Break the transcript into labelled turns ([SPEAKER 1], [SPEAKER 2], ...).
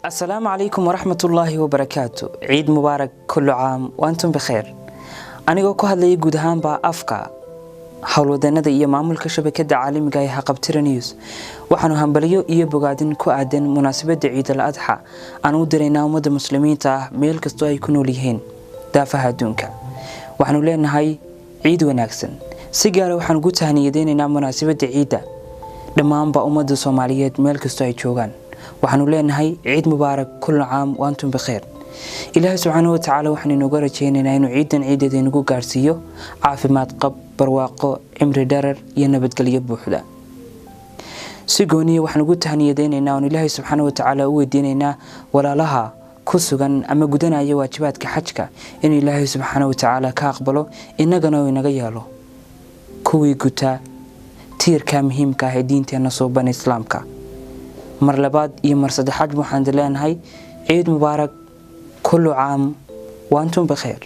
[SPEAKER 1] السلام عليكم ورحمة الله وبركاته. عيد مبارك كل عام وأنتم بخير. أنا ku hadlay guud ahaanba afka hawlwadanada iyo maamulka shabakada caalamiga ah Haqabtira News. Waxaanu hambaliyo iyo bogaadin ku aadan munaasabada Ciid al-Adha aan u direynaa ummadda muslimiinta ah meel kasto ay ku nool yihiin daafaha adduunka. Waxaanu leenahay ciid wanaagsan. Si gaar ah waxaan ugu tahniyadeynaynaa munaasabada ciida dhammaanba ummadda Soomaaliyeed meel kasto ay joogaan. waxaanu leenahay ciid mubaarak kullu caam wa antum bikhair. Ilaahay subhanahu wa ta'ala waxaan inooga rajaynaynaa inuu ciidan ciideeda inagu gaarsiiyo caafimaad qab, barwaaqo, cimri dherer iyo nabadgelyo buuxda. Si gooniyo waxaan ugu tahniyadeynaynaa oo Ilaahay subhanahu wa ta'ala u weydiinaynaa walaalaha ku sugan ama gudanaya waajibaadka xajka in Ilaahay subhanahu wa ta'ala ka aqbalo inagana oo inaga yeelo kuwii guta tiirka muhiimka ah ee diinteena suuban islaamka. mar labaad iyo mar saddexaad waxaan leenahay ciid mubaarak kullu caam wa antum bikhair.